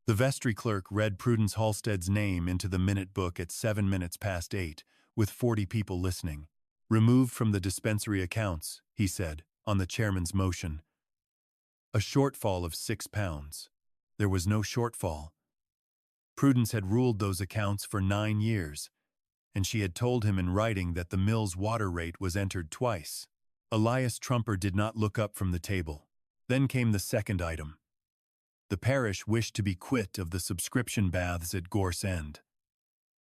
The vestry clerk read Prudence Halstead's name into the minute book at 7 minutes past 8, with 40 people listening. "Removed from the dispensary accounts," he said, on the chairman's motion. "A shortfall of £6. There was no shortfall. Prudence had ruled those accounts for 9 years, and she had told him in writing that the mill's water rate was entered twice. Elias Trumper did not look up from the table. Then came the second item. The parish wished to be quit of the subscription baths at Gorse End.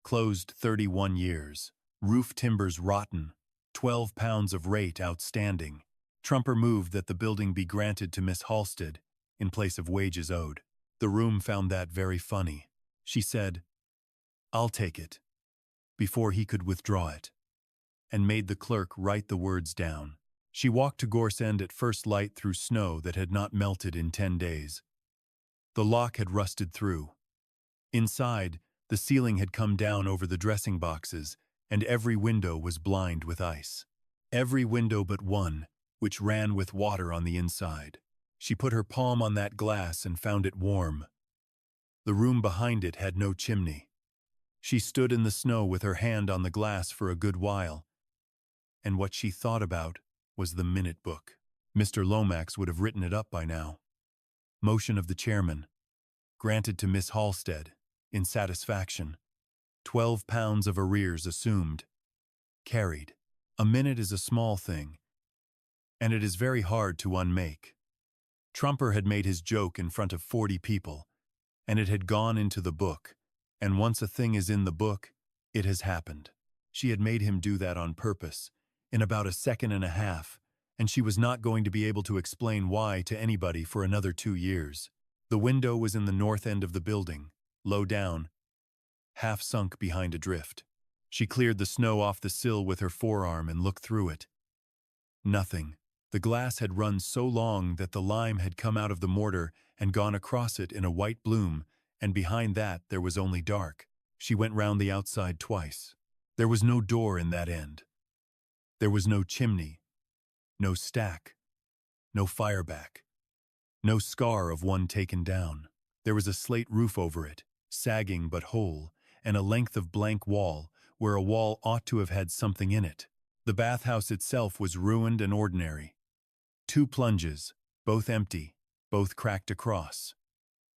Closed 31 years. Roof timbers rotten. £12 of rate outstanding. Trumper moved that the building be granted to Miss Halstead in place of wages owed. The room found that very funny. She said, "I'll take it," before he could withdraw it, and made the clerk write the words down. She walked to Gorse End at first light through snow that had not melted in 10 days. The lock had rusted through. Inside, the ceiling had come down over the dressing boxes, and every window was blind with ice. Every window but one, which ran with water on the inside. She put her palm on that glass and found it warm. The room behind it had no chimney. She stood in the snow with her hand on the glass for a good while, and what she thought about was the minute book. Mr. Lomax would have written it up by now. Motion of the chairman. Granted to Miss Halstead, in satisfaction. £12 of arrears assumed. Carried. A minute is a small thing, and it is very hard to unmake. Trumper had made his joke in front of 40 people, and it had gone into the book, and once a thing is in the book, it has happened. She had made him do that on purpose, in about a second and a half, and she was not going to be able to explain why to anybody for another 2 years. The window was in the north end of the building, low down, half sunk behind a drift. She cleared the snow off the sill with her forearm and looked through it. Nothing. The glass had run so long that the lime had come out of the mortar and gone across it in a white bloom, and behind that there was only dark. She went round the outside twice. There was no door in that end. There was no chimney, no stack, no fireback, no scar of one taken down. There was a slate roof over it, sagging but whole, and a length of blank wall, where a wall ought to have had something in it. The bathhouse itself was ruined and ordinary. 2 plunges, both empty, both cracked across.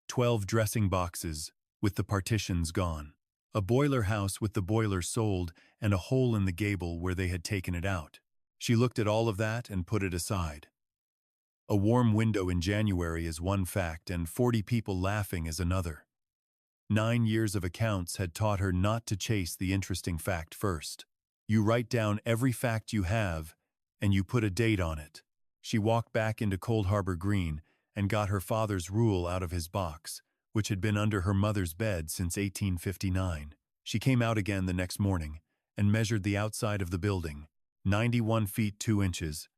12 dressing boxes, with the partitions gone. A boiler house with the boiler sold and a hole in the gable where they had taken it out. She looked at all of that and put it aside. A warm window in January is one fact, and 40 people laughing is another. 9 years of accounts had taught her not to chase the interesting fact first. You write down every fact you have, and you put a date on it. She walked back into Cold Harbor Green and got her father's rule out of his box, which had been under her mother's bed since 1859. She came out again the next morning and measured the outside of the building, 91 feet 2 inches,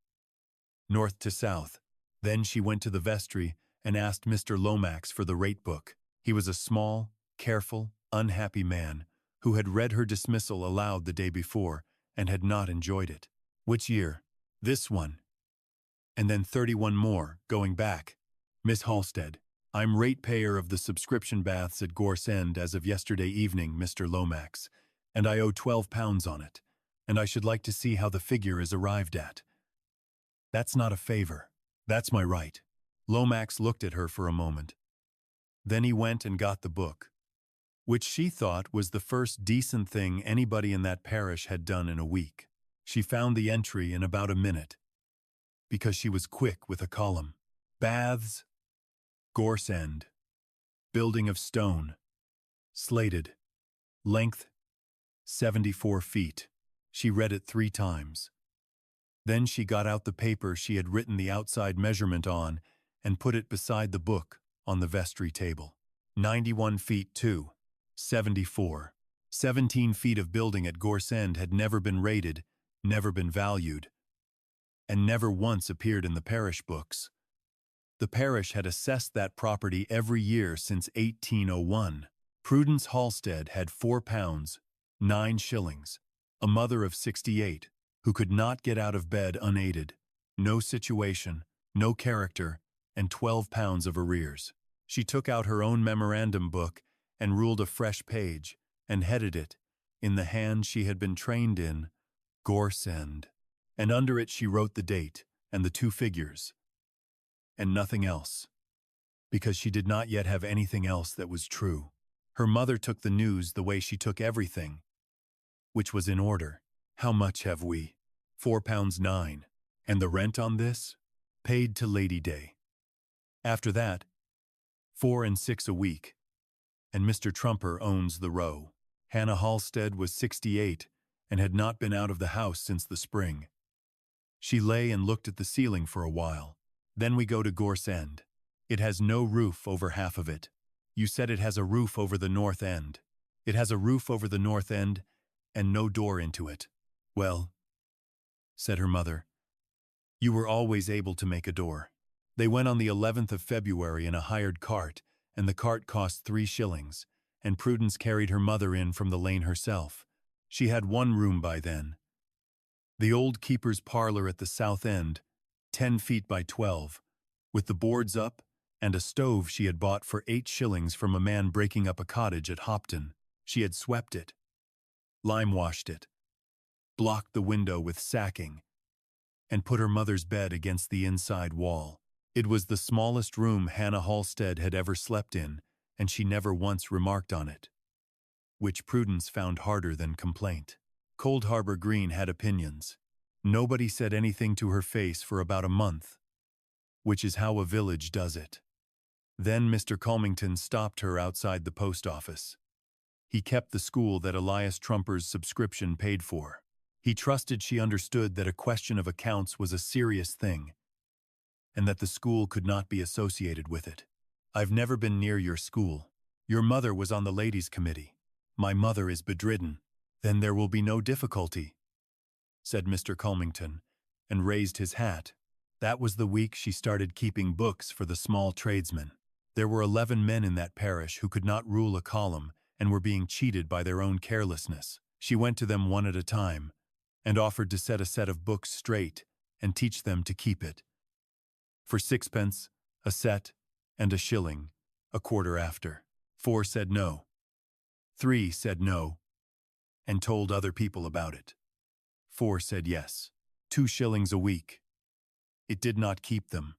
north to south. Then she went to the vestry and asked Mr. Lomax for the rate book. He was a small, careful, unhappy man who had read her dismissal aloud the day before and had not enjoyed it. "Which year?" "This one." "And then 31 more, going back." "Miss Halstead, I'm ratepayer of the subscription baths at Gorse End as of yesterday evening, Mr. Lomax, and I owe £12 on it, and I should like to see how the figure is arrived at." "That's not a favor. That's my right." Lomax looked at her for a moment. Then he went and got the book, which she thought was the first decent thing anybody in that parish had done in a week. She found the entry in about a minute, because she was quick with a column. Baths, Gorse End. Building of stone. Slated. Length, 74 feet. She read it 3 times. Then she got out the paper she had written the outside measurement on and put it beside the book on the vestry table. 91 feet 2, 74. 17 feet of building at Gorse End had never been rated, never been valued, and never once appeared in the parish books. The parish had assessed that property every year since 1801. Prudence Halstead had £4, 9 shillings, a mother of 68, who could not get out of bed unaided, no situation, no character, and £12 of arrears. She took out her own memorandum book and ruled a fresh page, and headed it, in the hand she had been trained in, Gorse End. And under it she wrote the date and the 2 figures, and nothing else, because she did not yet have anything else that was true. Her mother took the news the way she took everything, which was in order. How much have we? £4.9. And the rent on this? Paid to Lady Day. After that, 4 and 6 a week. And Mr. Trumper owns the row. Hannah Halstead was 68 and had not been out of the house since the spring. She lay and looked at the ceiling for a while. Then we go to Gorse End. It has no roof over half of it. You said it has a roof over the north end. It has a roof over the north end and no door into it. Well, said her mother, you were always able to make a door. They went on the 11th of February in a hired cart, and the cart cost 3 shillings, and Prudence carried her mother in from the lane herself. She had 1 room by then. The old keeper's parlor at the south end, 10 feet by 12, with the boards up, and a stove she had bought for 8 shillings from a man breaking up a cottage at Hopton. She had swept it, lime-washed it, blocked the window with sacking, and put her mother's bed against the inside wall. It was the smallest room Hannah Halstead had ever slept in, and she never once remarked on it, which Prudence found harder than complaint. Cold Harbour Green had opinions. Nobody said anything to her face for about a month, which is how a village does it. Then Mr. Culmington stopped her outside the post office. He kept the school that Elias Trumper's subscription paid for. He trusted she understood that a question of accounts was a serious thing, and that the school could not be associated with it. I've never been near your school. Your mother was on the ladies' committee. My mother is bedridden. Then there will be no difficulty, said Mr. Culmington, and raised his hat. That was the week she started keeping books for the small tradesmen. There were 11 men in that parish who could not rule a column and were being cheated by their own carelessness. She went to them one at a time and offered to set a set of books straight and teach them to keep it. For 6pence, a set, and a shilling, a quarter after. 4 said no. 3 said no, and told other people about it. 4 said yes. 2 shillings a week. It did not keep them.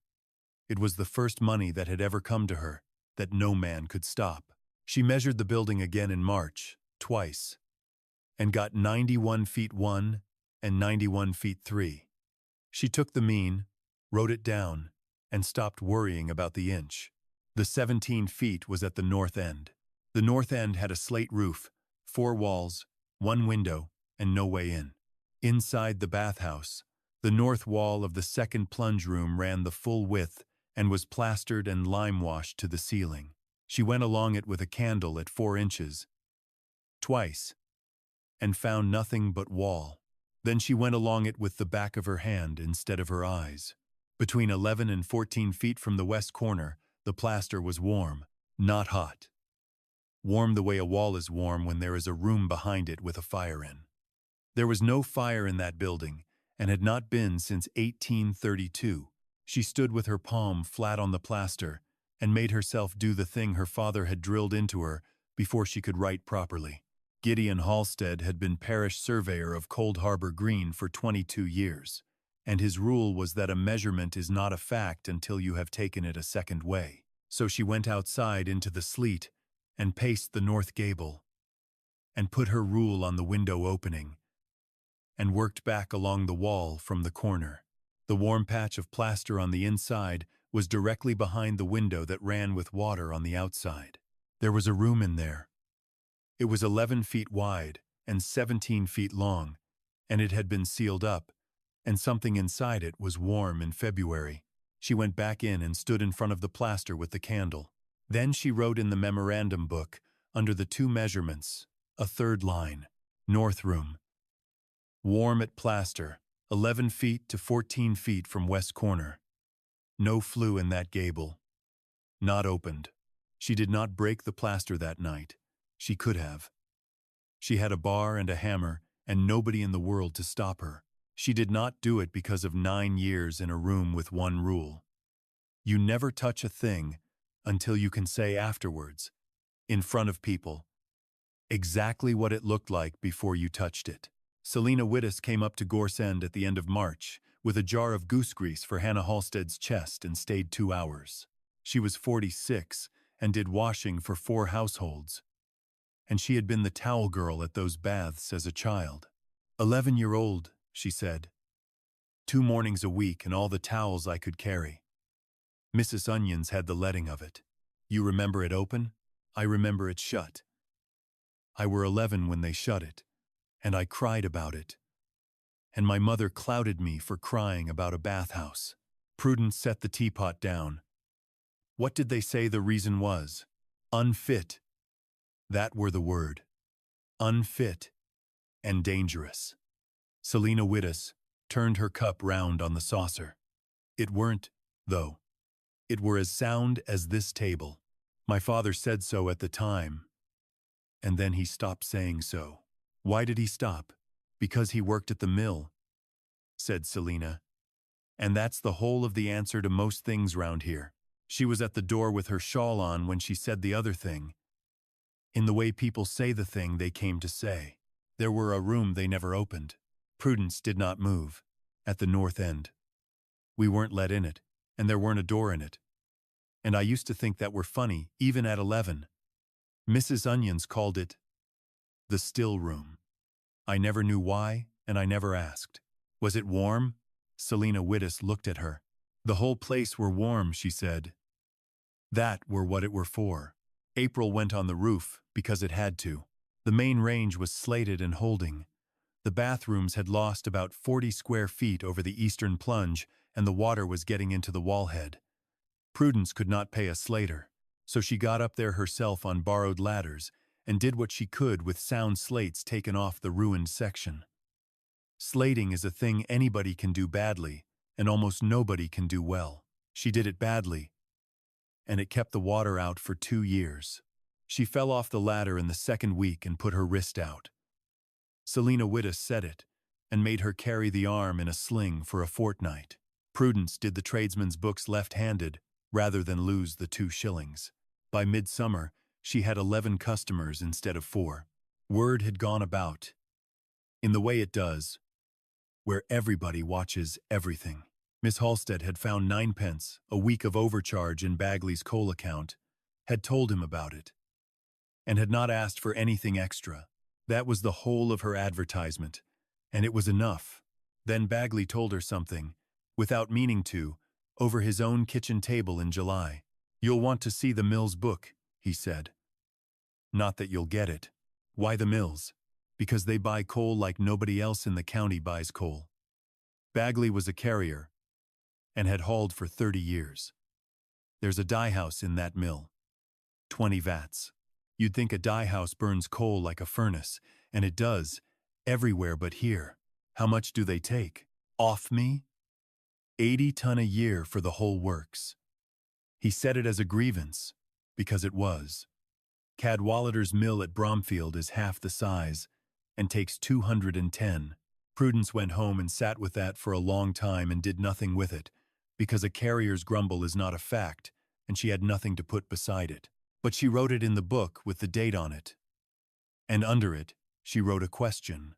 It was the first money that had ever come to her, that no man could stop. She measured the building again in March, twice, and got 91 feet 1 and 91 feet 3. She took the mean, wrote it down, and stopped worrying about the inch. The 17 feet was at the north end. The north end had a slate roof, 4 walls, 1 window, and no way in. Inside the bathhouse, the north wall of the second plunge room ran the full width and was plastered and lime-washed to the ceiling. She went along it with a candle at 4 inches, twice, and found nothing but wall. Then she went along it with the back of her hand instead of her eyes. Between 11 and 14 feet from the west corner, the plaster was warm, not hot. Warm the way a wall is warm when there is a room behind it with a fire in. There was no fire in that building, and had not been since 1832. She stood with her palm flat on the plaster and made herself do the thing her father had drilled into her before she could write properly. Gideon Halstead had been parish surveyor of Cold Harbour Green for 22 years, and his rule was that a measurement is not a fact until you have taken it a second way. So she went outside into the sleet and paced the north gable, and put her rule on the window opening, and worked back along the wall from the corner. The warm patch of plaster on the inside was directly behind the window that ran with water on the outside. There was a room in there. It was 11 feet wide and 17 feet long, and it had been sealed up, and something inside it was warm in February. She went back in and stood in front of the plaster with the candle. Then she wrote in the memorandum book, under the 2 measurements, a 3rd line, north room. Warm at plaster, 11 feet to 14 feet from west corner. No flue in that gable. Not opened. She did not break the plaster that night. She could have. She had a bar and a hammer, and nobody in the world to stop her. She did not do it because of 9 years in a room with one rule. You never touch a thing until you can say afterwards, in front of people, exactly what it looked like before you touched it. Selina Wittes came up to Gorse End at the end of March with a jar of goose grease for Hannah Halstead's chest and stayed 2 hours. She was 46 and did washing for 4 households, and she had been the towel girl at those baths as a child. 11-year-old, she said. 2 mornings a week and all the towels I could carry. Mrs. Onions had the letting of it. You remember it open? I remember it shut. I were 11 when they shut it, and I cried about it. And my mother clouted me for crying about a bathhouse. Prudence set the teapot down. What did they say the reason was? Unfit. That were the word. Unfit and dangerous. Selina Wittes turned her cup round on the saucer. It weren't, though. It were as sound as this table. My father said so at the time, and then he stopped saying so. Why did he stop? Because he worked at the mill, said Selina. And that's the whole of the answer to most things round here. She was at the door with her shawl on when she said the other thing. In the way people say the thing they came to say. There were a room they never opened. Prudence did not move. At the north end. We weren't let in it, and there weren't a door in it. And I used to think that were funny, even at 11. Mrs. Onions called it the still room. I never knew why, and I never asked. Was it warm? Selina Wittes looked at her. The whole place were warm, she said. That were what it were for. April went on the roof, because it had to. The main range was slated and holding. The bathrooms had lost about 40 square feet over the eastern plunge, and the water was getting into the wallhead. Prudence could not pay a slater, so she got up there herself on borrowed ladders and did what she could with sound slates taken off the ruined section. Slating is a thing anybody can do badly, and almost nobody can do well. She did it badly, and it kept the water out for 2 years. She fell off the ladder in the 2nd week and put her wrist out. Selina Wittes said it, and made her carry the arm in a sling for a fortnight. Prudence did the tradesman's books left-handed, rather than lose the 2 shillings. By midsummer, she had 11 customers instead of 4. Word had gone about, in the way it does, where everybody watches everything. Miss Halstead had found 9p a week of overcharge in Bagley's coal account, had told him about it, and had not asked for anything extra. That was the whole of her advertisement, and it was enough. Then Bagley told her something, without meaning to, over his own kitchen table in July. You'll want to see the Mills book, he said. Not that you'll get it. Why the Mills? Because they buy coal like nobody else in the county buys coal. Bagley was a carrier, and had hauled for 30 years. There's a dye house in that mill. 20 vats. You'd think a dye house burns coal like a furnace, and it does, everywhere but here. How much do they take? Off me? 80 ton a year for the whole works. He said it as a grievance, because it was. Cadwallader's mill at Bromfield is half the size, and takes 210. Prudence went home and sat with that for a long time and did nothing with it, because a carrier's grumble is not a fact, and she had nothing to put beside it. But she wrote it in the book with the date on it. And under it, she wrote a question,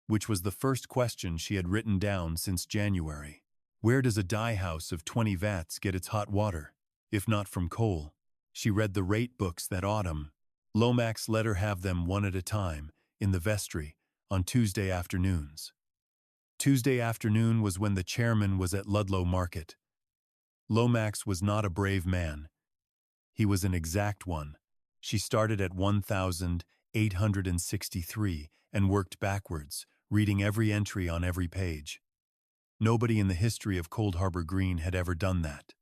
which was the first question she had written down since January. Where does a dye house of 20 vats get its hot water, if not from coal? She read the rate books that autumn. Lomax let her have them one at a time, in the vestry, on Tuesday afternoons. Tuesday afternoon was when the chairman was at Ludlow Market. Lomax was not a brave man. He was an exact one. She started at 1,863 and worked backwards, reading every entry on every page. Nobody in the history of Cold Harbor Green had ever done that.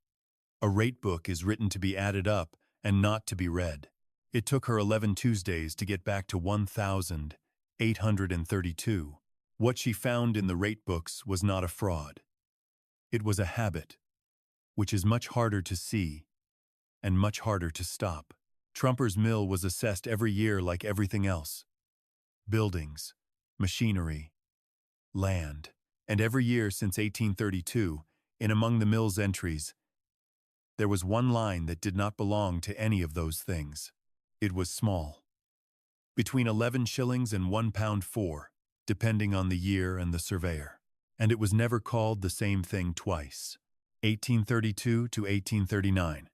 A rate book is written to be added up and not to be read. It took her 11 Tuesdays to get back to 1,832. What she found in the rate books was not a fraud. It was a habit, which is much harder to see and much harder to stop. Trumper's mill was assessed every year like everything else. Buildings, machinery, land, and every year since 1832, in among the mill's entries, There was one line that did not belong to any of those things. It was small. Between 11 shillings and £1.04, depending on the year and the surveyor. And it was never called the same thing twice. 1832 to 1839.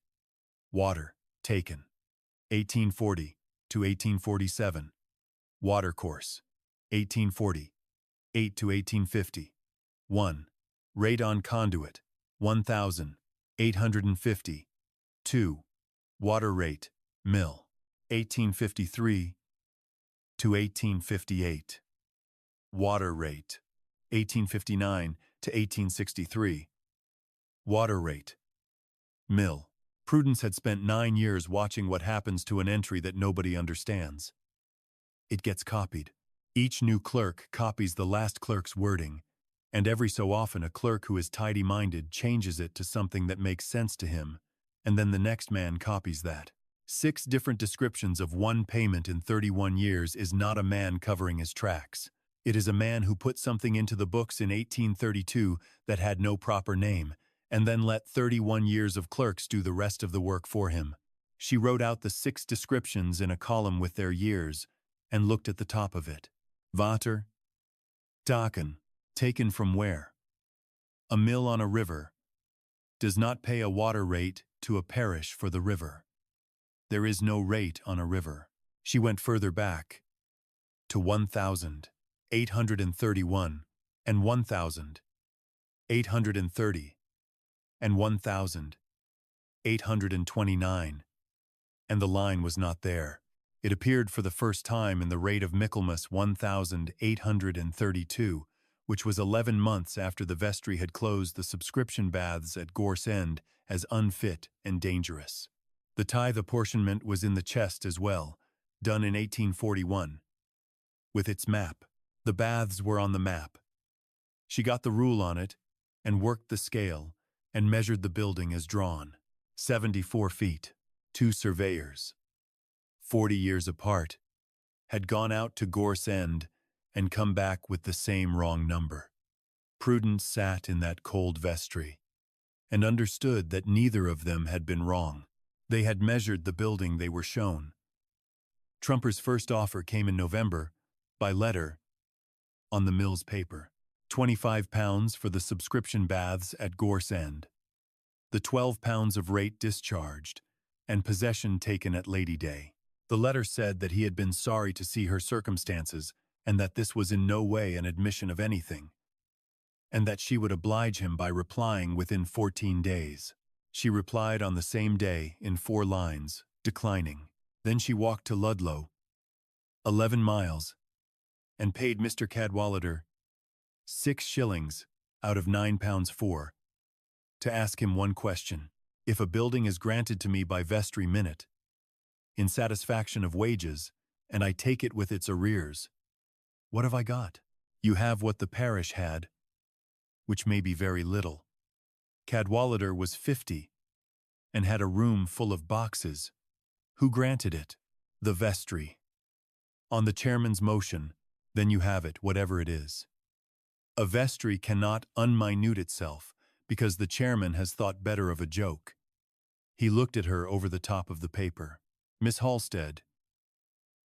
Water, taken. 1840 to 1847. Watercourse. 1840. 8 to 1850. 1. Rate on conduit. 1,850. 2. Water rate. Mill. 1853 to 1858. Water rate. 1859 to 1863. Water rate. Mill. Prudence had spent 9 years watching what happens to an entry that nobody understands. It gets copied. Each new clerk copies the last clerk's wording, and every so often a clerk who is tidy-minded changes it to something that makes sense to him, and then the next man copies that. 6 different descriptions of one payment in 31 years is not a man covering his tracks. It is a man who put something into the books in 1832 that had no proper name, and then let 31 years of clerks do the rest of the work for him. She wrote out the 6 descriptions in a column with their years, and looked at the top of it. Water. Taken. Taken from where? A mill on a river. Does not pay a water rate to a parish for the river. There is no rate on a river. She went further back. To 1,831, and 1,830, and 1,829. And the line was not there. It appeared for the first time in the rate of Michaelmas 1,832, which was 11 months after the vestry had closed the subscription baths at Gorse End as unfit and dangerous. The tithe apportionment was in the chest as well, done in 1841. With its map. The baths were on the map. She got the rule on it, and worked the scale, and measured the building as drawn. 74 feet. 2 surveyors, 40 years apart, had gone out to Gorse End and come back with the same wrong number. Prudence sat in that cold vestry, and understood that neither of them had been wrong. They had measured the building they were shown. Trumper's first offer came in November, by letter, on the mill's paper. £25 for the subscription baths at Gorse End. The £12 of rate discharged, and possession taken at Lady Day. The letter said that he had been sorry to see her circumstances, and that this was in no way an admission of anything, and that she would oblige him by replying within 14 days. She replied on the same day in 4 lines, declining. Then she walked to Ludlow, 11 miles, and paid Mr. Cadwallader 6 shillings out of £9.04 to ask him one question. If a building is granted to me by vestry minute, in satisfaction of wages, and I take it with its arrears, what have I got? You have what the parish had, which may be very little. Cadwallader was 50, and had a room full of boxes. Who granted it? The vestry. On the chairman's motion, then you have it, whatever it is. A vestry cannot unminute itself, because the chairman has thought better of a joke. He looked at her over the top of the paper. Miss Halstead,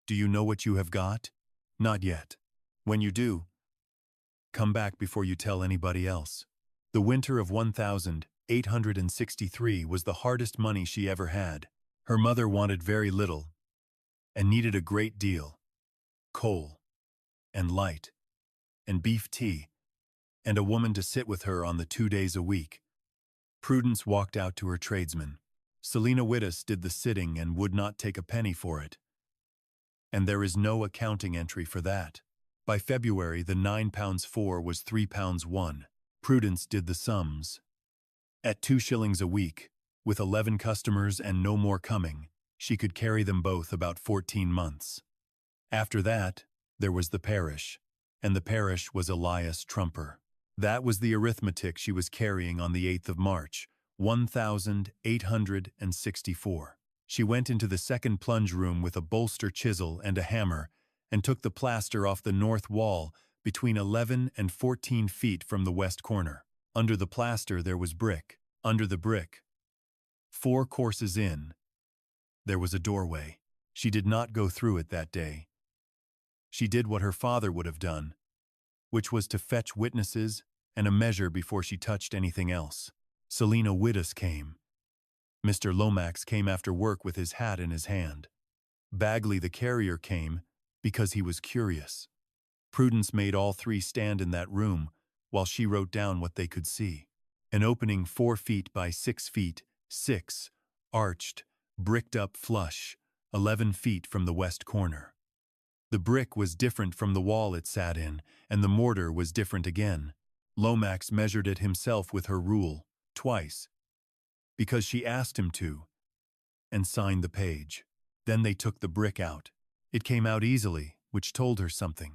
do you know what you have got? Not yet. When you do, come back before you tell anybody else. The winter of 1863 was the hardest money she ever had. Her mother wanted very little, and needed a great deal. Coal, and light, and beef tea, and a woman to sit with her on the 2 days a week. Prudence walked out to her tradesmen. Selina Wittes did the sitting and would not take a penny for it. And there is no accounting entry for that. By February, the £9.04 was £3.01. Prudence did the sums. At 2 shillings a week, with 11 customers and no more coming, she could carry them both about 14 months. After that, there was the parish, and the parish was Elias Trumper. That was the arithmetic she was carrying on the 8th of March, 1864. She went into the second plunge room with a bolster chisel and a hammer, and took the plaster off the north wall between 11 and 14 feet from the west corner. Under the plaster there was brick. Under the brick, 4 courses in, there was a doorway. She did not go through it that day. She did what her father would have done, which was to fetch witnesses and a measure before she touched anything else. Selina Widdus came. Mr. Lomax came after work with his hat in his hand. Bagley the carrier came because he was curious. Prudence made all 3 stand in that room while she wrote down what they could see. An opening 4 feet by 6 feet, 6, arched, bricked up flush, 11 feet from the west corner. The brick was different from the wall it sat in, and the mortar was different again. Lomax measured it himself with her rule, twice, because she asked him to, and signed the page. Then they took the brick out. It came out easily, which told her something.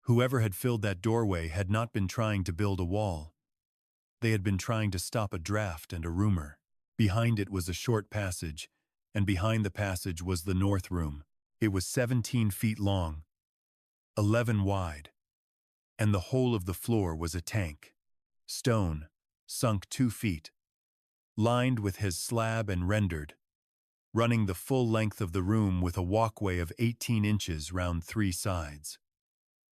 Whoever had filled that doorway had not been trying to build a wall. They had been trying to stop a draft and a rumor. Behind it was a short passage, and behind the passage was the north room. It was 17 feet long, 11 wide, and the whole of the floor was a tank. Stone, sunk 2 feet, lined with his slab and rendered, running the full length of the room with a walkway of 18 inches round 3 sides.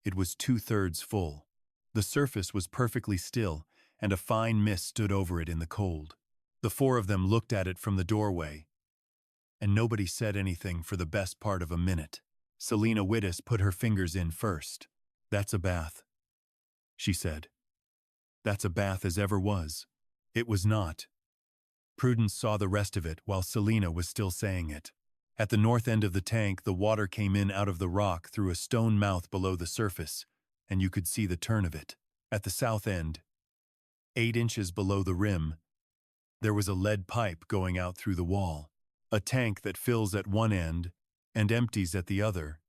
It was 2/3 full. The surface was perfectly still, and a fine mist stood over it in the cold. The 4 of them looked at it from the doorway, and nobody said anything for the best part of a minute. Selina Widdus put her fingers in first. "That's a bath," she said. "That's a bath as ever was." It was not. Prudence saw the rest of it while Selina was still saying it. At the north end of the tank, the water came in out of the rock through a stone mouth below the surface, and you could see the turn of it. At the south end, 8 inches below the rim, there was a lead pipe going out through the wall. A tank that fills at one end and empties at the other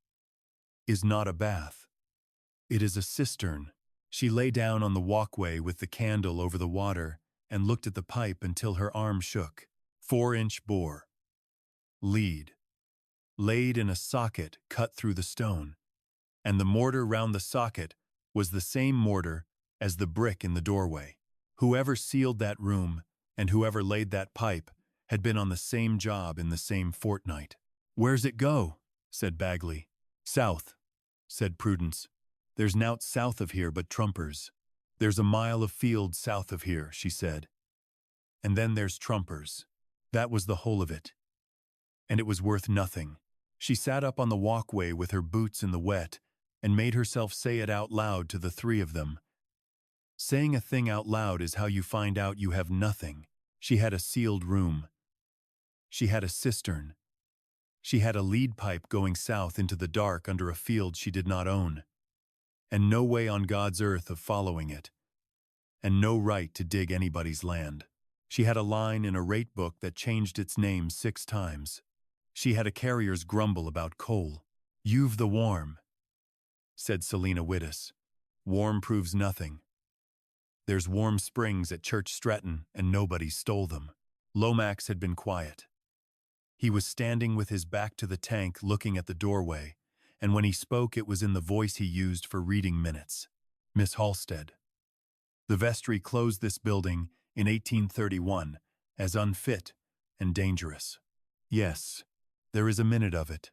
is not a bath. It is a cistern. She lay down on the walkway with the candle over the water and looked at the pipe until her arm shook. 4-inch bore. Lead. Laid in a socket cut through the stone. And the mortar round the socket was the same mortar as the brick in the doorway. Whoever sealed that room and whoever laid that pipe had been on the same job in the same fortnight. "Where's it go?" said Bagley. "South," said Prudence. "There's nowt south of here but Trumper's. There's a mile of field south of here," she said. "And then there's Trumper's. That was the whole of it. And it was worth nothing." She sat up on the walkway with her boots in the wet and made herself say it out loud to the 3 of them. Saying a thing out loud is how you find out you have nothing. She had a sealed room. She had a cistern. She had a lead pipe going south into the dark under a field she did not own, and no way on God's earth of following it, and no right to dig anybody's land. She had a line in a rate book that changed its name 6 times. She had a carrier's grumble about coal. "You've the warm," said Selina Widdus. "Warm proves nothing. There's warm springs at Church Stretton, and nobody stole them." Lomax had been quiet. He was standing with his back to the tank looking at the doorway, and when he spoke it was in the voice he used for reading minutes. "Miss Halstead, the vestry closed this building in 1831 as unfit and dangerous. Yes, there is a minute of it.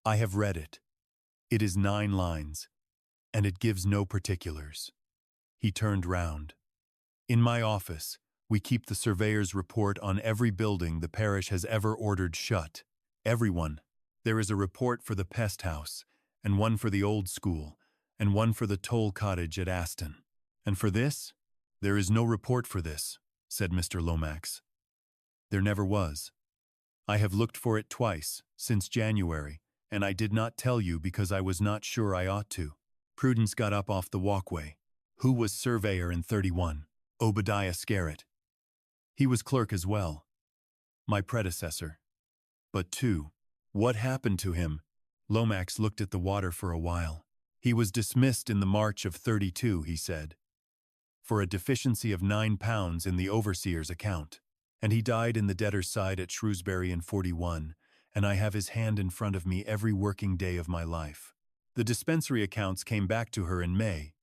I have read it. It is 9 lines, and it gives no particulars." He turned round. "In my office, we keep the surveyor's report on every building the parish has ever ordered shut. Everyone. There is a report for the pest house, and one for the old school, and one for the toll cottage at Aston. And for this? There is no report for this," said Mr. Lomax. "There never was. I have looked for it twice, since January, and I did not tell you because I was not sure I ought to." Prudence got up off the walkway. "Who was surveyor in 31? "Obadiah Scarrett. He was clerk as well. My predecessor. But 2. "What happened to him?" Lomax looked at the water for a while. "He was dismissed in the March of 32, he said, for a deficiency of £9 in the overseer's account. And he died in the debtor's side at Shrewsbury in 41, and I have his hand in front of me every working day of my life. The dispensary accounts came back to her in May,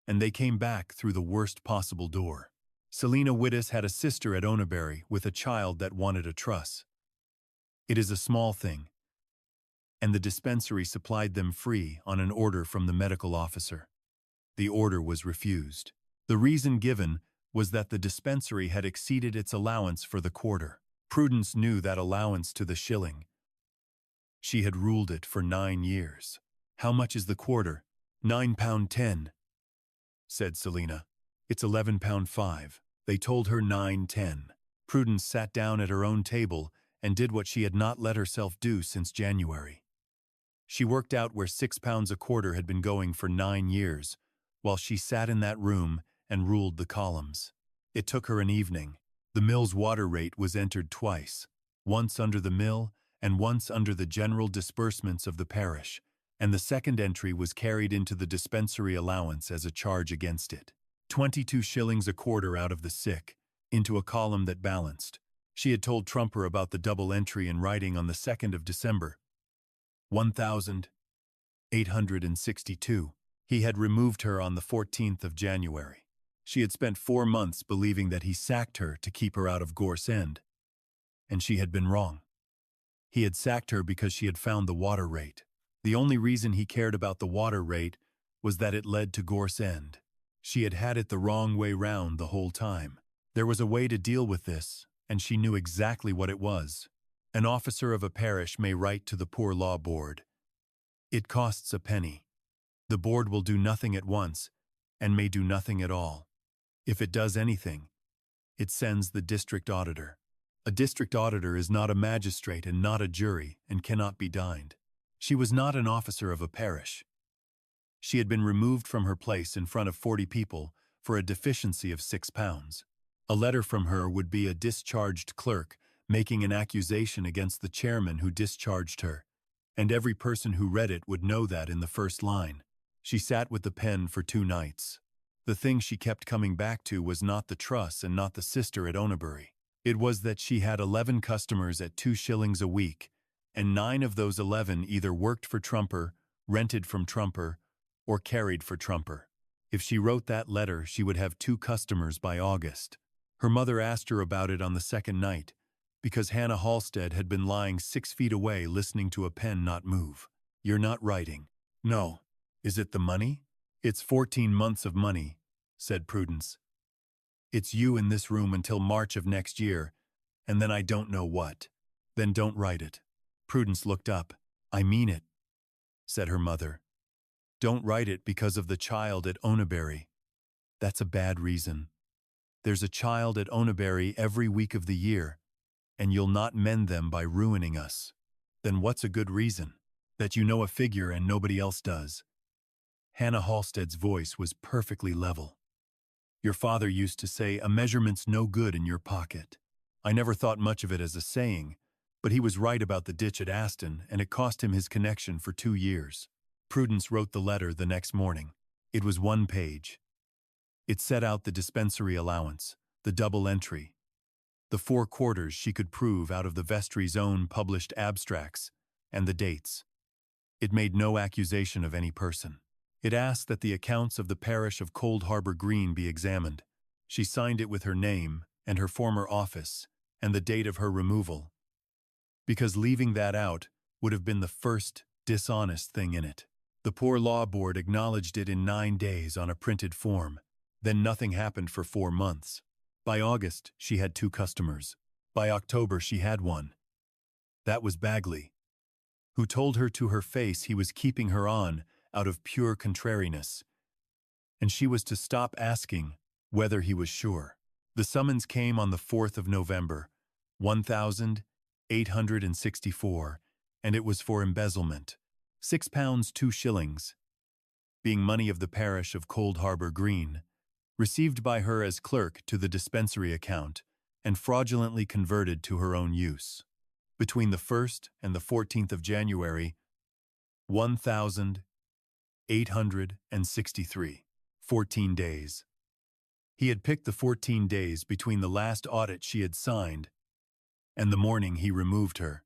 and they came back through the worst possible door. Selina Widdis had a sister at Onaberry with a child that wanted a truss. It is a small thing, and the dispensary supplied them free on an order from the medical officer. The order was refused. The reason given was that the dispensary had exceeded its allowance for the quarter. Prudence knew that allowance to the shilling. She had ruled it for 9 years. "How much is the quarter?" £9.10, said Selina. "It's £11.5. They told her 9.10. Prudence sat down at her own table and did what she had not let herself do since January. She worked out where £6 a quarter had been going for 9 years, while she sat in that room and ruled the columns. It took her an evening. The mill's water rate was entered twice, once under the mill and once under the general disbursements of the parish, and the second entry was carried into the dispensary allowance as a charge against it. 22 shillings a quarter out of the sick, into a column that balanced. She had told Trumper about the double entry in writing on the 2nd of December. 1,862. He had removed her on the 14th of January. She had spent 4 months believing that he sacked her to keep her out of Gorse End. And she had been wrong. He had sacked her because she had found the water rate. The only reason he cared about the water rate was that it led to Gorse End. She had had it the wrong way round the whole time. There was a way to deal with this, and she knew exactly what it was. An officer of a parish may write to the Poor Law Board. It costs a penny. The board will do nothing at once, and may do nothing at all. If it does anything, it sends the district auditor. A district auditor is not a magistrate and not a jury and cannot be dined. She was not an officer of a parish. She had been removed from her place in front of 40 people for a deficiency of £6. A letter from her would be a discharged clerk making an accusation against the chairman who discharged her, and every person who read it would know that in the first line. She sat with the pen for 2 nights. The thing she kept coming back to was not the truss and not the sister at Onaberry. It was that she had 11 customers at 2 shillings a week, and 9 of those 11 either worked for Trumper, rented from Trumper, or carried for Trumper. If she wrote that letter, she would have 2 customers by August. Her mother asked her about it on the 2nd night, because Hannah Halstead had been lying 6 feet away listening to a pen not move. "You're not writing." "No." "Is it the money?" "It's 14 months of money," said Prudence. "It's you in this room until March of next year, and then I don't know what." "Then don't write it." Prudence looked up. "I mean it," said her mother. "Don't write it because of the child at Onaberry. That's a bad reason. There's a child at Onaberry every week of the year, and you'll not mend them by ruining us. Then what's a good reason? That you know a figure and nobody else does." Hannah Halstead's voice was perfectly level. "Your father used to say, 'A measurement's no good in your pocket.' I never thought much of it as a saying, but he was right about the ditch at Aston, and it cost him his connection for 2 years. Prudence wrote the letter the next morning. It was 1 page. It set out the dispensary allowance, the double entry, the 4 quarters she could prove out of the vestry's own published abstracts, and the dates. It made no accusation of any person. It asked that the accounts of the parish of Cold Harbour Green be examined. She signed it with her name and her former office and the date of her removal, because leaving that out would have been the first dishonest thing in it. The Poor Law Board acknowledged it in 9 days on a printed form. Then nothing happened for 4 months. By August, she had 2 customers. By October, she had 1. That was Bagley, who told her to her face he was keeping her on out of pure contrariness, and she was to stop asking whether he was sure. The summons came on the 4th of November, 1,864, and it was for embezzlement. £6 2 shillings, being money of the parish of Cold Harbour Green, received by her as clerk to the dispensary account, and fraudulently converted to her own use. Between the 1st and the 14th of January, 1,863, 14 days. He had picked the 14 days between the last audit she had signed and the morning he removed her.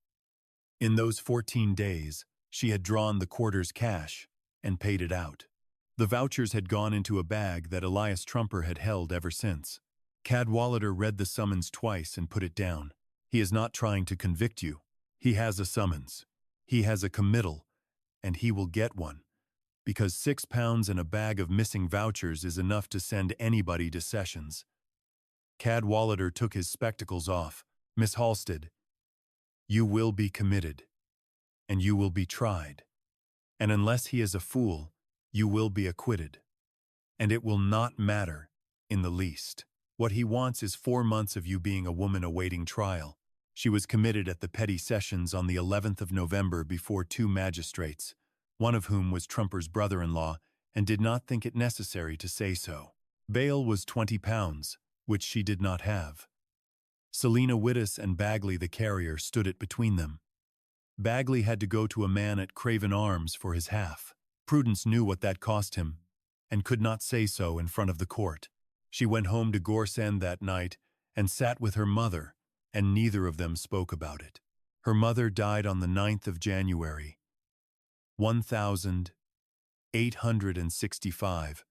In those 14 days, she had drawn the quarter's cash and paid it out. The vouchers had gone into a bag that Elias Trumper had held ever since. Cadwallader read the summons twice and put it down. He is not trying to convict you. He has a summons. He has a committal, and he will get one, because £6 and a bag of missing vouchers is enough to send anybody to sessions. Cadwallader took his spectacles off. Miss Halstead, you will be committed, and you will be tried, and unless he is a fool, you will be acquitted. And it will not matter in the least. What he wants is 4 months of you being a woman awaiting trial. She was committed at the petty sessions on the 11th of November before 2 magistrates, one of whom was Trumper's brother-in-law, and did not think it necessary to say so. Bail was £20, which she did not have. Selina Widdus and Bagley the carrier stood it between them. Bagley had to go to a man at Craven Arms for his half. Prudence knew what that cost him, and could not say so in front of the court. She went home to Gorse End that night and sat with her mother, and neither of them spoke about it. Her mother died on the 9th of January, 1865,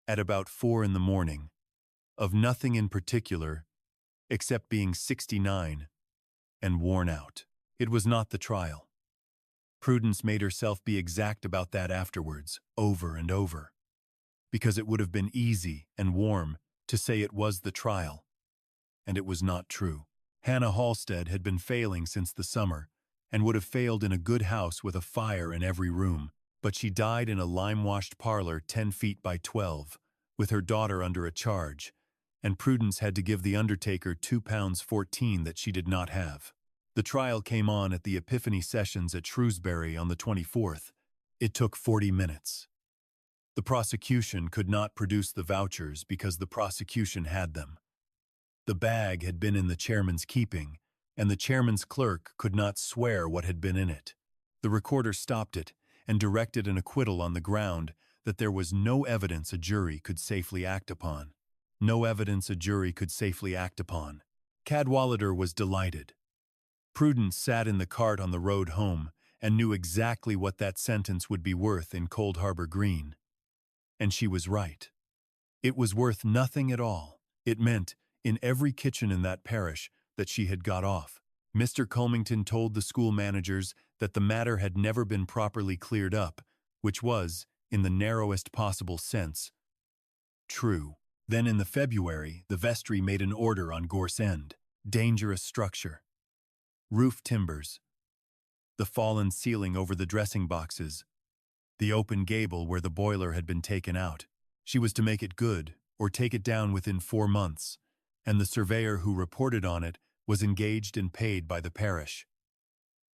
at about 4 in the morning, of nothing in particular, except being 69 and worn out. It was not the trial. Prudence made herself be exact about that afterwards, over and over, because it would have been easy and warm to say it was the trial, and it was not true. Hannah Halstead had been failing since the summer, and would have failed in a good house with a fire in every room, but she died in a lime-washed parlor 10 feet by 12, with her daughter under a charge, and Prudence had to give the undertaker £2.14 that she did not have. The trial came on at the Epiphany Sessions at Shrewsbury on the 24th. It took 40 minutes. The prosecution could not produce the vouchers because the prosecution had them. The bag had been in the chairman's keeping, and the chairman's clerk could not swear what had been in it. The recorder stopped it and directed an acquittal on the ground that there was no evidence a jury could safely act upon. No evidence a jury could safely act upon. Cadwallader was delighted. Prudence sat in the cart on the road home and knew exactly what that sentence would be worth in Cold Harbor Green. And she was right. It was worth nothing at all. It meant, in every kitchen in that parish, that she had got off. Mr. Culmington told the school managers that the matter had never been properly cleared up, which was, in the narrowest possible sense, true. Then in the February, the vestry made an order on Gorse End. Dangerous structure. Roof timbers. The fallen ceiling over the dressing boxes. The open gable where the boiler had been taken out. She was to make it good, or take it down within 4 months, and the surveyor who reported on it was engaged and paid by the parish.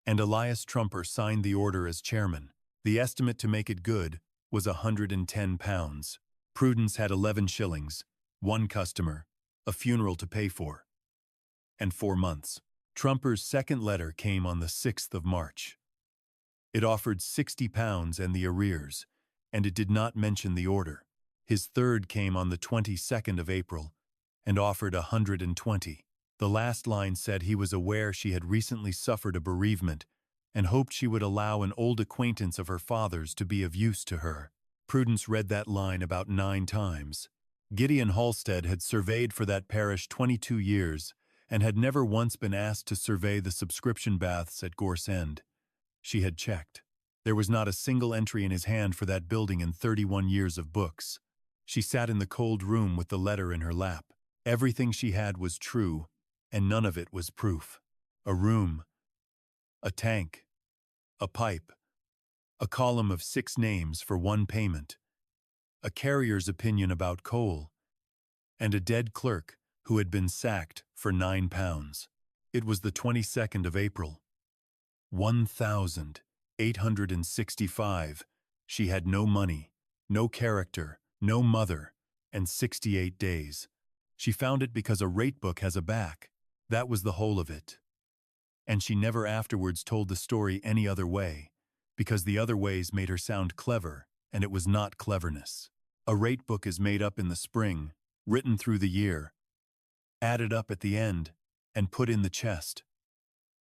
And Elias Trumper signed the order as chairman. The estimate to make it good was £110. Prudence had 11 shillings, 1 customer, a funeral to pay for, and 4 months. Trumper's second letter came on the 6th of March. It offered £60 and the arrears, and it did not mention the order. His third came on the 22nd of April, and offered £120. The last line said he was aware she had recently suffered a bereavement and hoped she would allow an old acquaintance of her father's to be of use to her. Prudence read that line about 9 times. Gideon Halstead had surveyed for that parish 22 years and had never once been asked to survey the subscription baths at Gorse End. She had checked. There was not a single entry in his hand for that building in 31 years of books. She sat in the cold room with the letter in her lap. Everything she had was true, and none of it was proof. A room, a tank, a pipe, a column of 6 names for 1 payment, a carrier's opinion about coal, and a dead clerk who had been sacked for £9. It was the 22nd of April. 1,865. She had no money, no character, no mother, and 68 days. She found it because a rate book has a back. That was the whole of it. And she never afterwards told the story any other way, because the other ways made her sound clever, and it was not cleverness. A rate book is made up in the spring, written through the year, added up at the end, and put in the chest.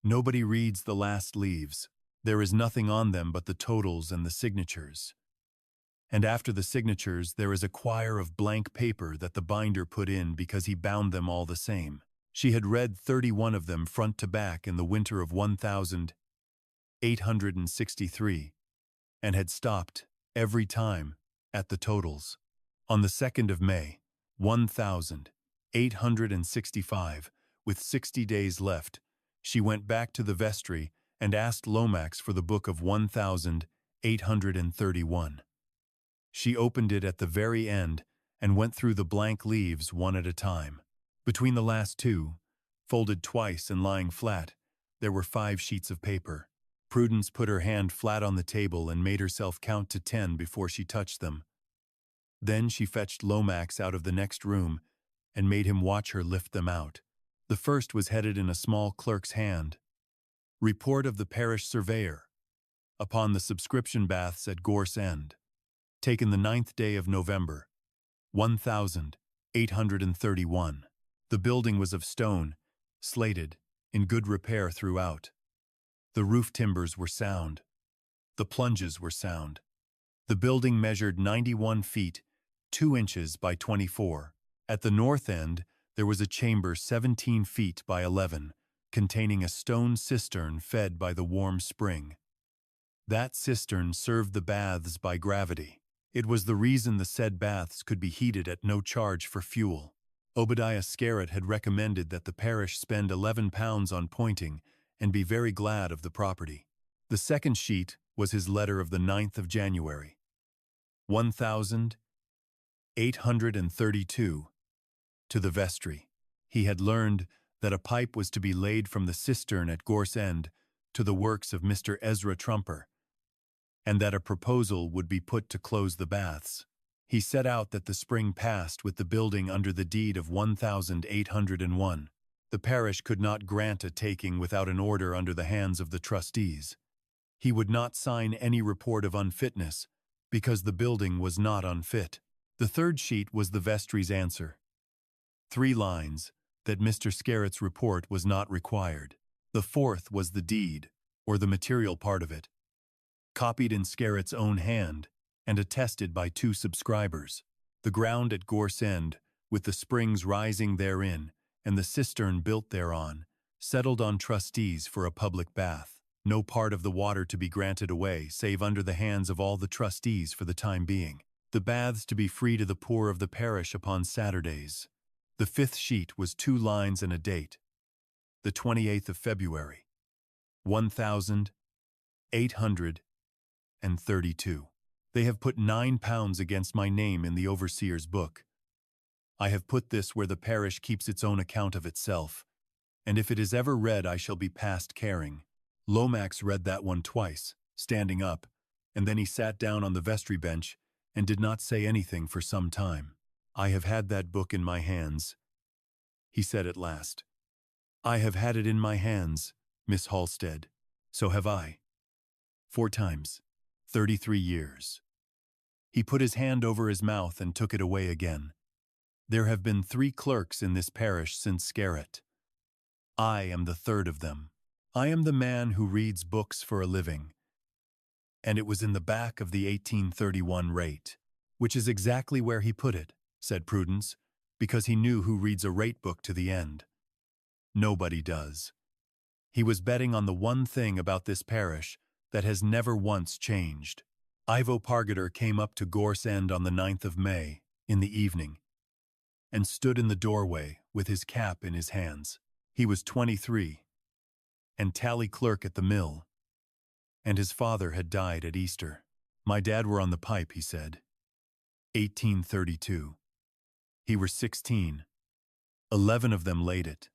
Nobody reads the last leaves. There is nothing on them but the totals and the signatures. And after the signatures, there is a quire of blank paper that the binder put in because he bound them all the same. She had read 31 of them front to back in the winter of 1863, and had stopped, every time, at the totals. On the 2nd of May, 1865, with 60 days left, she went back to the vestry and asked Lomax for the book of 1831. She opened it at the very end and went through the blank leaves one at a time. Between the last two, folded twice and lying flat, there were 5 sheets of paper. Prudence put her hand flat on the table and made herself count to 10 before she touched them. Then she fetched Lomax out of the next room and made him watch her lift them out. The first was headed in a small clerk's hand. Report of the parish surveyor upon the subscription baths at Gorse End, taken the 9th day of November, 1831. The building was of stone, slated, in good repair throughout. The roof timbers were sound. The plunges were sound. The building measured 91 feet, 2 inches by 24. At the north end, there was a chamber 17 feet by 11, containing a stone cistern fed by the warm spring. That cistern served the baths by gravity. It was the reason the said baths could be heated at no charge for fuel. Obadiah Scarrett had recommended that the parish spend £11 on pointing and be very glad of the property. The second sheet was his letter of the 9th of January, 1832, to the vestry. He had learned that a pipe was to be laid from the cistern at Gorse End to the works of Mr. Ezra Trumper, and that a proposal would be put to close the baths. He set out that the spring passed with the building under the deed of 1801. The parish could not grant a taking without an order under the hands of the trustees. He would not sign any report of unfitness, because the building was not unfit. The third sheet was the vestry's answer. 3 lines, that Mr. Scarrett's report was not required. The fourth was the deed, or the material part of it, copied in Scarrett's own hand, and attested by 2 subscribers. The ground at Gorse End, with the springs rising therein, and the cistern built thereon, settled on trustees for a public bath. No part of the water to be granted away, save under the hands of all the trustees for the time being. The baths to be free to the poor of the parish upon Saturdays. The 5th sheet was 2 lines and a date, the 28th of February, 1832. They have put £9 against my name in the overseer's book. I have put this where the parish keeps its own account of itself, and if it is ever read I shall be past caring. Lomax read that one twice, standing up, and then he sat down on the vestry bench and did not say anything for some time. I have had that book in my hands, he said at last. I have had it in my hands, Miss Halstead. So have I. 4 times. 33 years. He put his hand over his mouth and took it away again. There have been 3 clerks in this parish since Scarrett. I am the 3rd of them. I am the man who reads books for a living. And it was in the back of the 1831 rate, which is exactly where he put it, said Prudence, because he knew who reads a rate book to the end. Nobody does. He was betting on the one thing about this parish that has never once changed. Ivo Pargeter came up to Gorse End on the 9th of May, in the evening, and stood in the doorway with his cap in his hands. He was 23, and tally clerk at the mill, and his father had died at Easter. My dad were on the pipe, he said. 1832. He were 16. 11 of them laid it.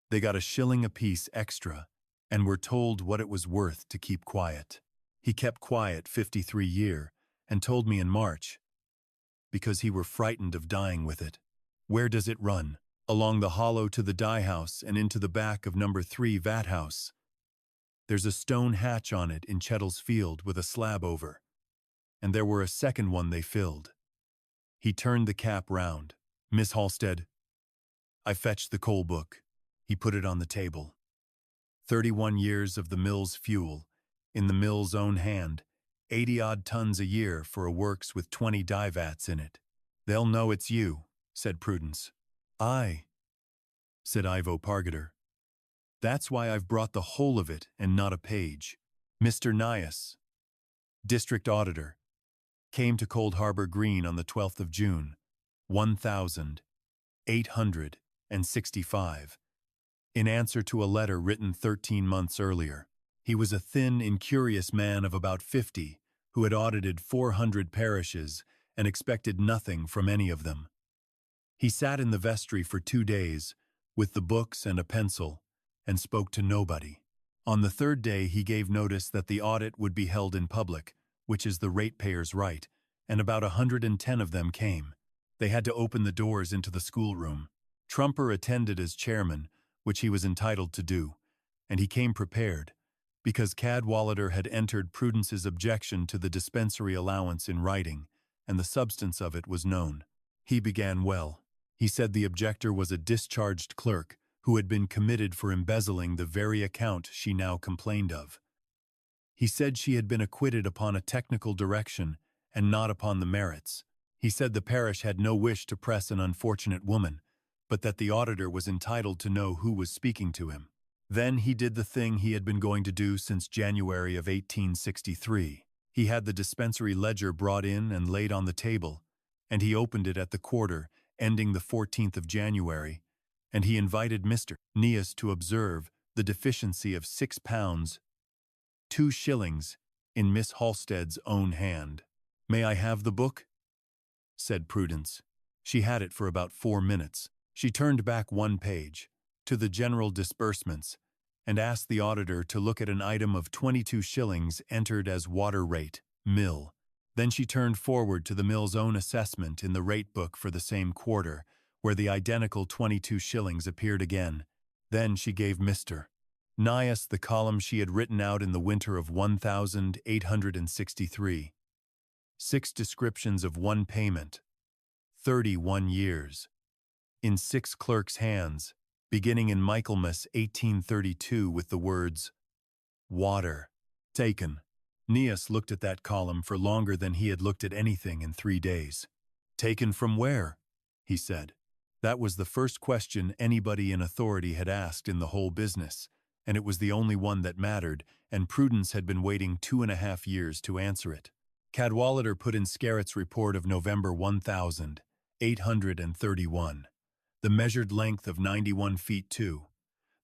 They got a shilling apiece extra, and were told what it was worth to keep quiet. He kept quiet 53 year, and told me in March, because he were frightened of dying with it. Where does it run? Along the hollow to the dye house and into the back of number 3 vat house. There's a stone hatch on it in Chettle's field with a slab over, and there were a second one they filled. He turned the cap round. Miss Halstead. I fetched the coal book. He put it on the table. 31 years of the mill's fuel, in the mill's own hand, 80-odd tons a year for a works with 20 dye vats in it. They'll know it's you, said Prudence. Aye, said Ivo Pargeter. That's why I've brought the whole of it and not a page. Mr. Nias, district auditor, came to Cold Harbor Green on the 12th of June, 1865, in answer to a letter written 13 months earlier. He was a thin, incurious man of about 50 who had audited 400 parishes and expected nothing from any of them. He sat in the vestry for 2 days with the books and a pencil and spoke to nobody. On the third day he gave notice that the audit would be held in public, which is the ratepayer's right, and about 110 of them came. They had to open the doors into the schoolroom. Trumper attended as chairman, which he was entitled to do, and he came prepared, because Cadwallader had entered Prudence's objection to the dispensary allowance in writing, and the substance of it was known. He began well. He said the objector was a discharged clerk who had been committed for embezzling the very account she now complained of. He said she had been acquitted upon a technical direction and not upon the merits. He said the parish had no wish to press an unfortunate woman, but that the auditor was entitled to know who was speaking to him. Then he did the thing he had been going to do since January of 1863. He had the dispensary ledger brought in and laid on the table, and he opened it at the quarter, ending the 14th of January, and he invited Mr. Nias to observe the deficiency of £6, 2 shillings, in Miss Halstead's own hand. "May I have the book?" said Prudence. She had it for about 4 minutes. She turned back 1 page, to the general disbursements, and asked the auditor to look at an item of 22 shillings entered as water rate, mill. Then she turned forward to the mill's own assessment in the rate book for the same quarter, where the identical 22 shillings appeared again. Then she gave Mr. Nias the column she had written out in the winter of 1863. 6 descriptions of 1 payment, 31 years, in 6 clerks' hands, beginning in Michaelmas 1832 with the words, "Water, taken." Nias looked at that column for longer than he had looked at anything in 3 days. "Taken from where?" he said. That was the first question anybody in authority had asked in the whole business, and it was the only one that mattered, and Prudence had been waiting 2.5 years to answer it. Cadwallader put in Scarrett's report of November 1831. The measured length of 91 feet 2.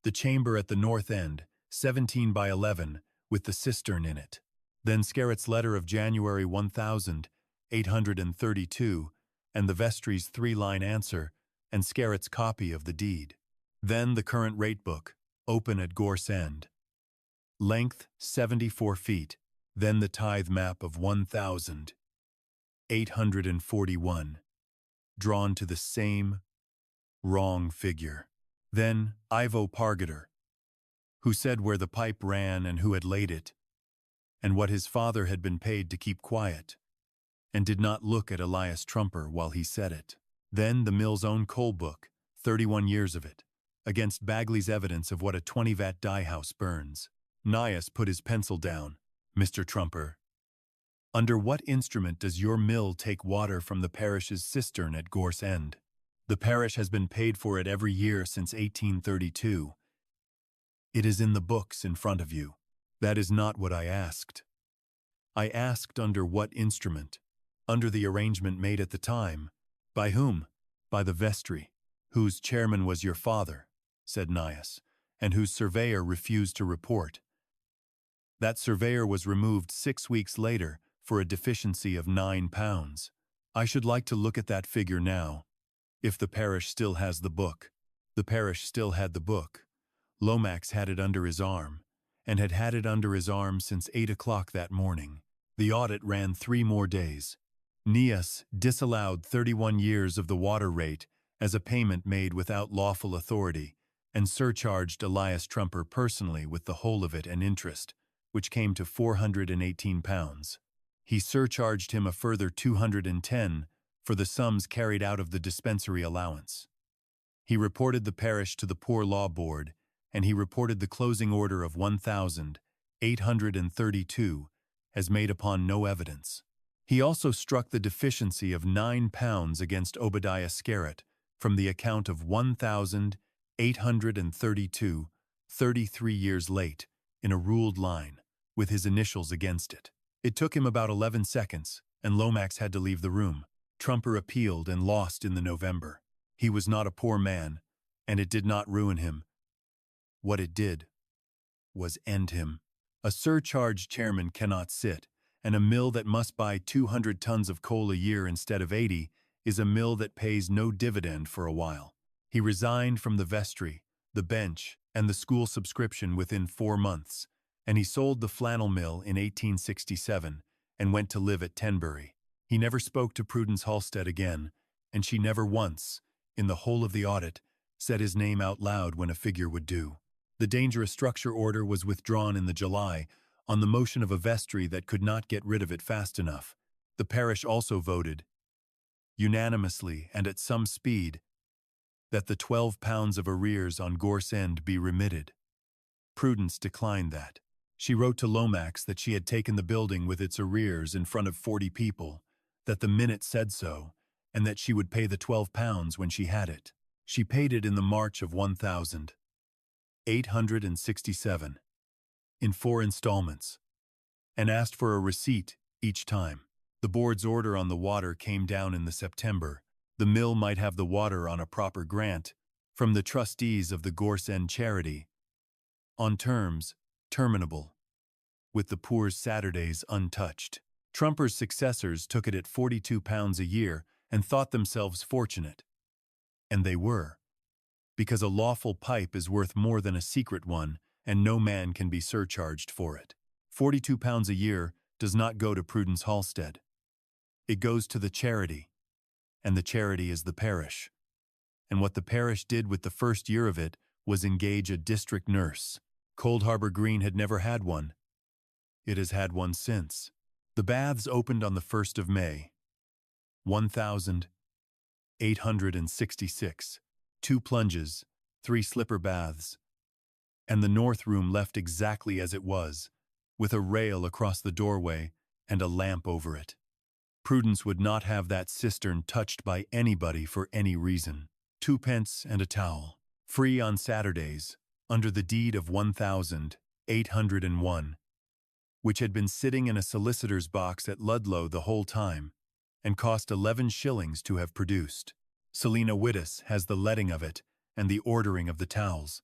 The chamber at the north end, 17 by 11, with the cistern in it. Then Scarrett's letter of January 1832, and the vestry's 3-line answer, and Scarrett's copy of the deed. Then the current rate book, open at Gorse End. Length 74 feet. Then the tithe map of 1841, drawn to the same wrong figure. Then Ivo Pargeter, who said where the pipe ran and who had laid it, and what his father had been paid to keep quiet, and did not look at Elias Trumper while he said it. Then the mill's own coal book, 31 years of it, against Bagley's evidence of what a 20-vat dye house burns. Nias put his pencil down. "Mr. Trumper, under what instrument does your mill take water from the parish's cistern at Gorse End? The parish has been paid for it every year since 1832. It is in the books in front of you." "That is not what I asked. I asked under what instrument? Under the arrangement made at the time." "By whom?" "By the vestry, whose chairman was your father," said Nias, "and whose surveyor refused to report. That surveyor was removed 6 weeks later for a deficiency of £9. I should like to look at that figure now. If the parish still has the book." The parish still had the book. Lomax had it under his arm, and had had it under his arm since 8 o'clock that morning. The audit ran 3 more days. Nias disallowed 31 years of the water rate as a payment made without lawful authority, and surcharged Elias Trumper personally with the whole of it and interest, which came to £418. He surcharged him a further 210 for the sums carried out of the dispensary allowance. He reported the parish to the Poor Law Board, and he reported the closing order of 1832 as made upon no evidence. He also struck the deficiency of £9 against Obadiah Scarrett from the account of 1,832, 33 years late, in a ruled line, with his initials against it. It took him about 11 seconds, and Lomax had to leave the room. Trumper appealed and lost in the November. He was not a poor man, and it did not ruin him. What it did was end him. A surcharged chairman cannot sit, and a mill that must buy 200 tons of coal a year instead of 80 is a mill that pays no dividend for a while. He resigned from the vestry, the bench, and the school subscription within 4 months, and he sold the flannel mill in 1867 and went to live at Tenbury. He never spoke to Prudence Halstead again, and she never once, in the whole of the audit, said his name out loud when a figure would do. The dangerous structure order was withdrawn in the July on the motion of a vestry that could not get rid of it fast enough. The parish also voted, unanimously and at some speed, that the £12 of arrears on Gorse End be remitted. Prudence declined that. She wrote to Lomax that she had taken the building with its arrears in front of 40 people, that the minute said so, and that she would pay the £12 when she had it. She paid it in the March of 1,867, in 4 installments, and asked for a receipt each time. The board's order on the water came down in the September. The mill might have the water on a proper grant from the trustees of the Gorse End charity, on terms terminable, with the poor's Saturdays untouched. Trumper's successors took it at £42 a year and thought themselves fortunate. And they were, because a lawful pipe is worth more than a secret one, and no man can be surcharged for it. £42 a year does not go to Prudence Halstead. It goes to the charity, and the charity is the parish. And what the parish did with the first year of it was engage a district nurse. Cold Harbour Green had never had one. It has had one since. The baths opened on the 1st of May, 1,866, 2 plunges, 3 slipper baths, and the north room left exactly as it was, with a rail across the doorway and a lamp over it. Prudence would not have that cistern touched by anybody for any reason. 2 pence and a towel, free on Saturdays, under the deed of 1,801, which had been sitting in a solicitor's box at Ludlow the whole time, and cost 11 shillings to have produced. Selina Widdis has the letting of it and the ordering of the towels.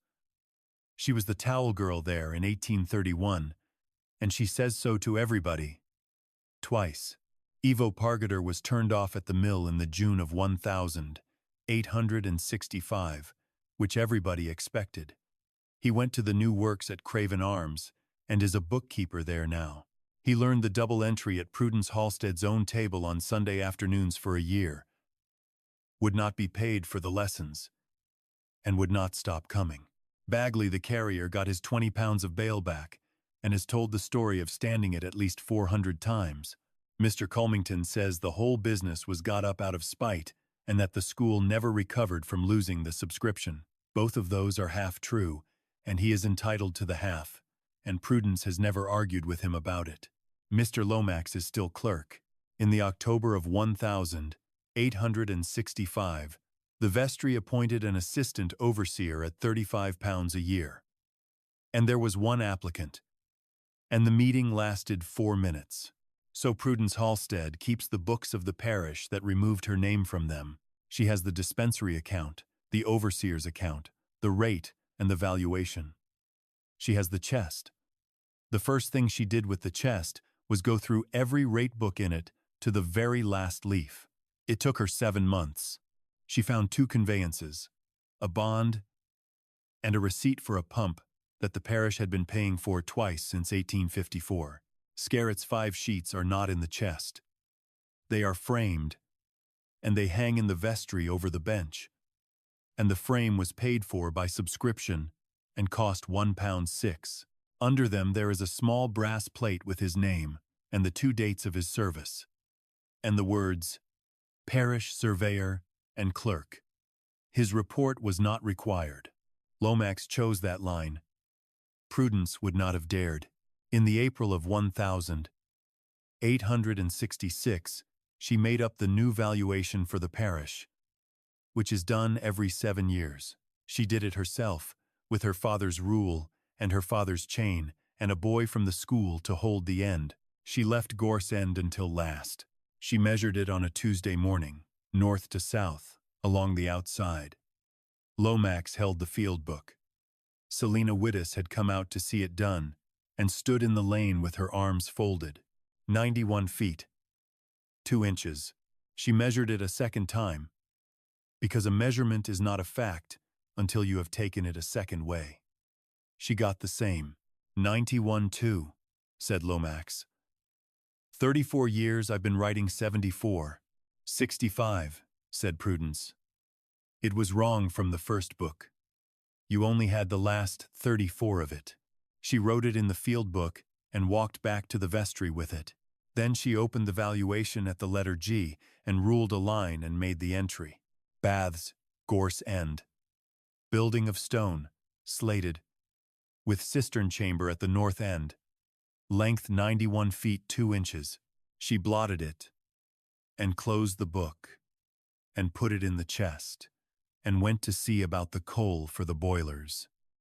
She was the towel girl there in 1831, and she says so to everybody. Twice. Ivo Pargeter was turned off at the mill in the June of 1,865, which everybody expected. He went to the new works at Craven Arms, and is a bookkeeper there now. He learned the double entry at Prudence Halstead's own table on Sunday afternoons for a year, would not be paid for the lessons, and would not stop coming. Bagley the carrier got his £20 of bail back, and has told the story of standing it at least 400 times. Mr. Culmington says the whole business was got up out of spite, and that the school never recovered from losing the subscription. Both of those are half true, and he is entitled to the half, and Prudence has never argued with him about it. Mr. Lomax is still clerk. In the October of 1,865, the vestry appointed an assistant overseer at £35 a year. And there was one applicant, and the meeting lasted 4 minutes. So Prudence Halstead keeps the books of the parish that removed her name from them. She has the dispensary account, the overseer's account, the rate, and the valuation. She has the chest. The first thing she did with the chest was go through every rate book in it to the very last leaf. It took her 7 months. She found 2 conveyances, a bond, and a receipt for a pump that the parish had been paying for twice since 1854. Scarrett's 5 sheets are not in the chest. They are framed, and they hang in the vestry over the bench. And the frame was paid for by subscription and cost £1.06. Under them there is a small brass plate with his name and the 2 dates of his service, and the words, Parish Surveyor and Clerk. His report was not required. Lomax chose that line. Prudence would not have dared. In the April of 1,000, 866, she made up the new valuation for the parish, which is done every 7 years. She did it herself, with her father's rule and her father's chain, and a boy from the school to hold the end. She left Gorse End until last. She measured it on a Tuesday morning, north to south, along the outside. Lomax held the field book. Selina Widdis had come out to see it done, and stood in the lane with her arms folded. 91 feet, 2 inches. She measured it a second time, because a measurement is not a fact until you have taken it a second way. She got the same. 91 said Lomax. 34 years I've been writing 74. 65, said Prudence. It was wrong from the first book. You only had the last 34 of it. She wrote it in the field book and walked back to the vestry with it. Then she opened the valuation at the letter G and ruled a line and made the entry. Baths, Gorse End. Building of stone, slated, with cistern chamber at the north end. Length 91 feet 2 inches. She blotted it, and closed the book, and put it in the chest, and went to see about the coal for the boilers.